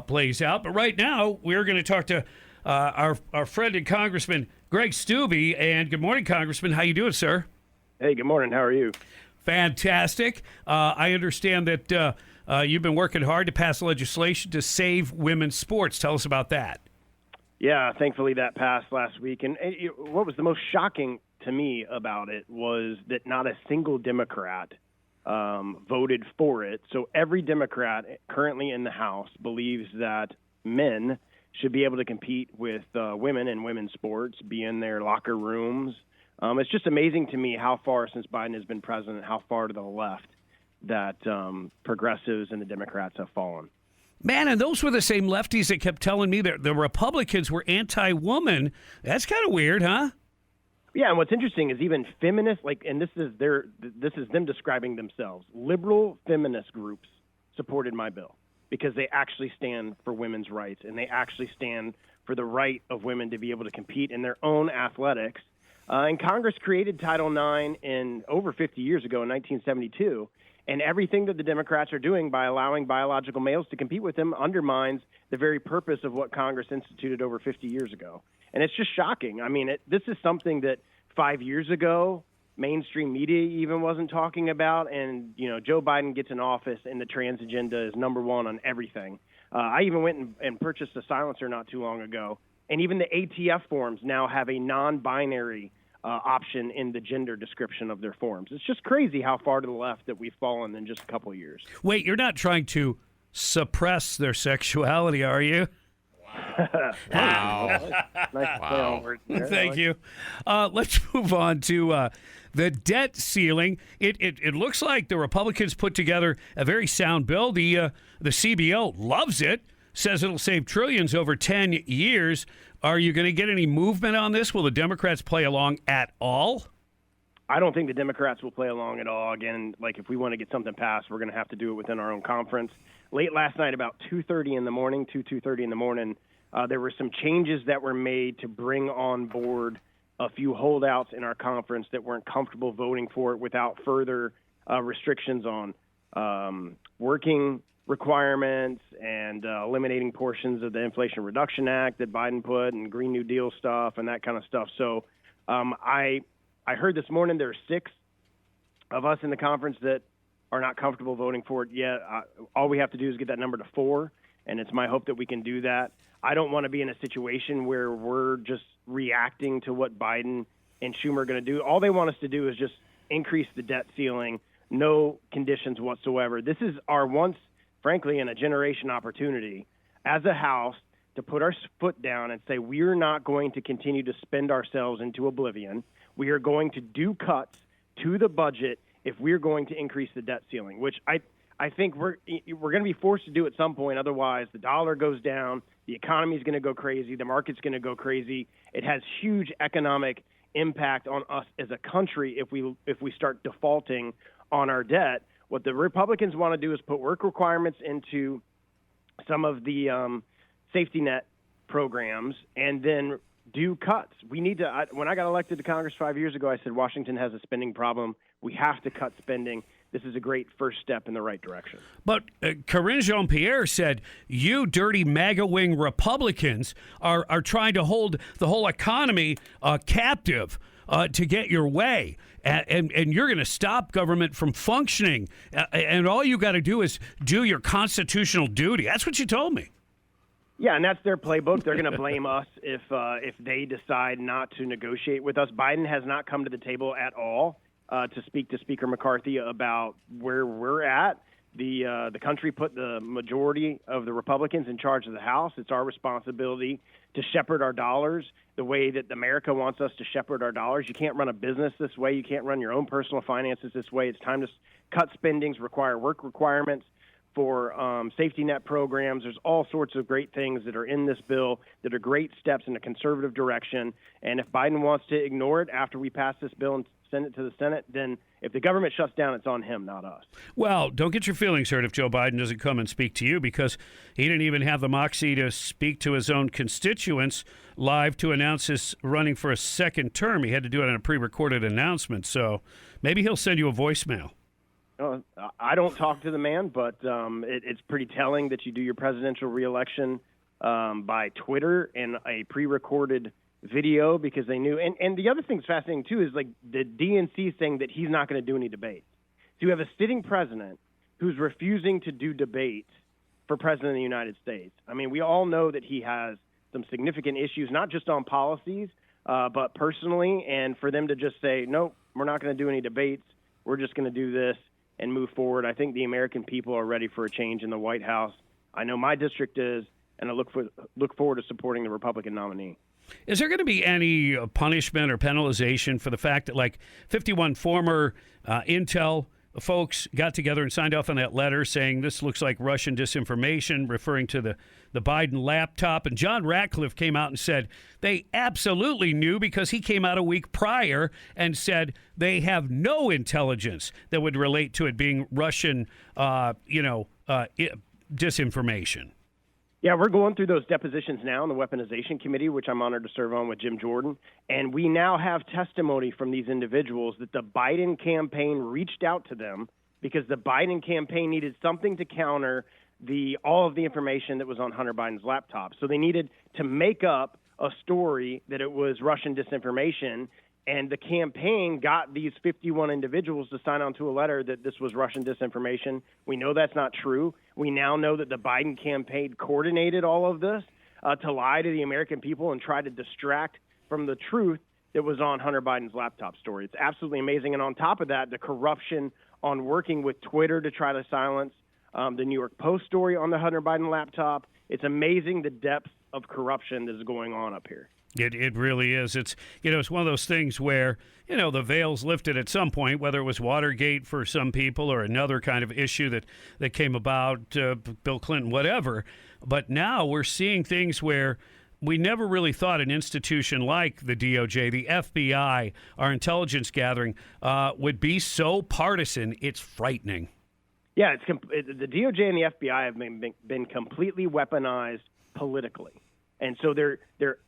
plays out. But right now, we're going to talk to our friend and Congressman Greg Steube. And good morning, Congressman. How you doing, sir? Hey, good morning. How are you? Fantastic. I understand that you've been working hard to pass legislation to save women's sports. Tell us about that. Yeah, thankfully that passed last week. And what was the most shocking to me about it was that not a single Democrat voted for it. So every Democrat currently in the House believes that men should be able to compete with women in women's sports, be in their locker rooms. It's just amazing to me how far, since Biden has been president, how far to the left that progressives and the Democrats have fallen. Man, and those were the same lefties that kept telling me that the Republicans were anti-woman. That's kind of weird, huh? Yeah, and what's interesting is even feminists, and this is them describing themselves. Liberal feminist groups supported my bill because they actually stand for women's rights, and they actually stand for the right of women to be able to compete in their own athletics. And Congress created Title IX over 50 years ago in 1972, and everything that the Democrats are doing by allowing biological males to compete with them undermines the very purpose of what Congress instituted over 50 years ago. And it's just shocking. I mean, this is something that 5 years ago mainstream media even wasn't talking about. And, Joe Biden gets in office and the trans agenda is number one on everything. I even went and purchased a silencer not too long ago. And even the ATF forms now have a non-binary option in the gender description of their forms. It's just crazy how far to the left that we've fallen in just a couple of years. Wait, you're not trying to suppress their sexuality, are you? Wow. Nice play on words there. Thank you. Let's move on to the debt ceiling. It looks like the Republicans put together a very sound bill. The CBO loves it, says it'll save trillions over 10 years. Are you going to get any movement on this? Will the Democrats play along at all? I don't think the Democrats will play along at all. Again, if we want to get something passed, we're going to have to do it within our own conference. Late last night, about 2:30 in the morning, 2:30 in the morning, there were some changes that were made to bring on board a few holdouts in our conference that weren't comfortable voting for it without further restrictions on working requirements and eliminating portions of the Inflation Reduction Act that Biden put and Green New Deal stuff and that kind of stuff. So I heard this morning there are 6 of us in the conference that are not comfortable voting for it yet. All we have to do is get that number to 4, and it's my hope that we can do that. I don't want to be in a situation where we're just reacting to what Biden and Schumer are going to do. All they want us to do is just increase the debt ceiling, no conditions whatsoever. This is our once, frankly, in a generation opportunity as a House to put our foot down and say we're not going to continue to spend ourselves into oblivion. We are going to do cuts to the budget if we're going to increase the debt ceiling, which I think we're going to be forced to do at some point. Otherwise, the dollar goes down, the economy is going to go crazy, the market's going to go crazy. It has huge economic impact on us as a country if we start defaulting on our debt. What the Republicans want to do is put work requirements into some of the safety net programs and then do cuts. We need to. When I got elected to Congress 5 years ago, I said Washington has a spending problem. We have to cut spending. This is a great first step in the right direction. But Karine Jean-Pierre said, you dirty MAGA wing Republicans are trying to hold the whole economy captive to get your way. And you're going to stop government from functioning. And all you got to do is do your constitutional duty. That's what you told me. Yeah, and that's their playbook. They're going to blame us if they decide not to negotiate with us. Biden has not come to the table at all to speak to Speaker McCarthy about where we're at. The country put the majority of the Republicans in charge of the House. It's our responsibility to shepherd our dollars the way that America wants us to shepherd our dollars. You can't run a business this way. You can't run your own personal finances this way. It's time to cut spendings, require work requirements for safety net programs. There's all sorts of great things that are in this bill that are great steps in a conservative direction. And if Biden wants to ignore it after we pass this bill and send it to the Senate, then if the government shuts down, it's on him, not us. Well, don't get your feelings hurt if Joe Biden doesn't come and speak to you, because he didn't even have the moxie to speak to his own constituents live to announce his running for a second term. He had to do it on a pre-recorded announcement. So maybe he'll send you a voicemail. I don't talk to the man, but it's pretty telling that you do your presidential reelection by Twitter and a pre-recorded video because they knew. And the other thing's fascinating, too, is like the DNC saying that he's not going to do any debates. So you have a sitting president who's refusing to do debates for president of the United States. I mean, we all know that he has some significant issues, not just on policies, but personally. And for them to just say, nope, we're not going to do any debates. We're just going to do this and move forward. I think the American people are ready for a change in the White House. I know my district is, and I look forward to supporting the Republican nominee. Is there going to be any punishment or penalization for the fact that, like, 51 former Intel folks got together and signed off on that letter saying this looks like Russian disinformation, referring to the Biden laptop? And John Ratcliffe came out and said they absolutely knew because he came out a week prior and said they have no intelligence that would relate to it being Russian, disinformation. Yeah, we're going through those depositions now in the Weaponization Committee, which I'm honored to serve on with Jim Jordan. And we now have testimony from these individuals that the Biden campaign reached out to them because the Biden campaign needed something to counter all of the information that was on Hunter Biden's laptop. So they needed to make up a story that it was Russian disinformation. And the campaign got these 51 individuals to sign on to a letter that this was Russian disinformation. We know that's not true. We now know that the Biden campaign coordinated all of this to lie to the American people and try to distract from the truth that was on Hunter Biden's laptop story. It's absolutely amazing. And on top of that, the corruption on working with Twitter to try to silence the New York Post story on the Hunter Biden laptop. It's amazing the depth of corruption that is going on up here. It really is. It's one of those things where, the veil's lifted at some point, whether it was Watergate for some people or another kind of issue that came about, Bill Clinton, whatever. But now we're seeing things where we never really thought an institution like the DOJ, the FBI, our intelligence gathering, would be so partisan. It's frightening. Yeah, the DOJ and the FBI have been completely weaponized politically. And so they're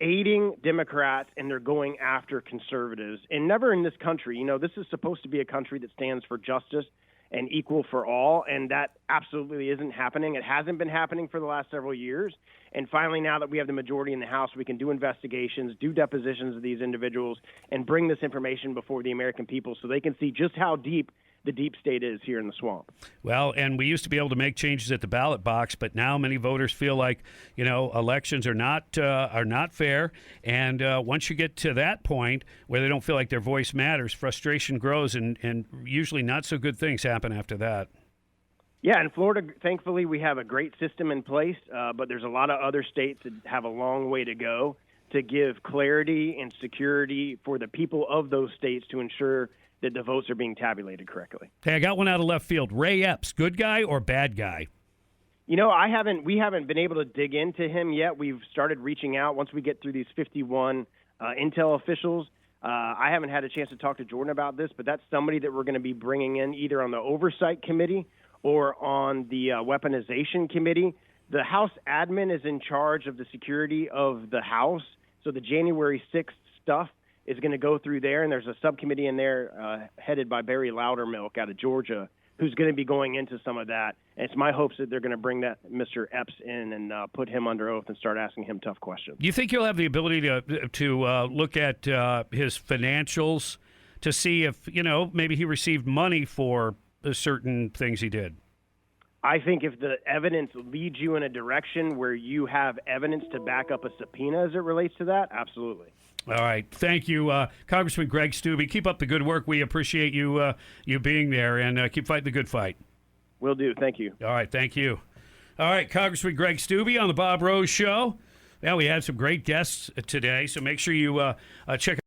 aiding Democrats and they're going after conservatives. And never in this country, this is supposed to be a country that stands for justice and equal for all. And that absolutely isn't happening. It hasn't been happening for the last several years. And finally, now that we have the majority in the House, we can do investigations, do depositions of these individuals, and bring this information before the American people so they can see just how deep the deep state is here in the swamp. Well, and we used to be able to make changes at the ballot box, but now many voters feel like, elections are not fair. And once you get to that point where they don't feel like their voice matters, frustration grows, and usually not so good things happen after that. Yeah, in Florida, thankfully, we have a great system in place, but there's a lot of other states that have a long way to go to give clarity and security for the people of those states to ensure that the votes are being tabulated correctly. Hey, I got one out of left field. Ray Epps, good guy or bad guy? We haven't been able to dig into him yet. We've started reaching out once we get through these 51 Intel officials. I haven't had a chance to talk to Jordan about this, but that's somebody that we're going to be bringing in either on the Oversight Committee or on the Weaponization Committee. The House admin is in charge of the security of the House, so the January 6th stuff is going to go through there, and there's a subcommittee in there headed by Barry Loudermilk out of Georgia who's going to be going into some of that. And it's my hopes that they're going to bring that Mr. Epps in and put him under oath and start asking him tough questions. Do you think you'll have the ability to look at his financials to see if, maybe he received money for certain things he did? I think if the evidence leads you in a direction where you have evidence to back up a subpoena as it relates to that, absolutely. All right. Thank you, Congressman Greg Steube. Keep up the good work. We appreciate you being there, and keep fighting the good fight. Will do. Thank you. All right. Thank you. All right. Congressman Greg Steube on the Bob Rose Show. Yeah, we had some great guests today, so make sure you check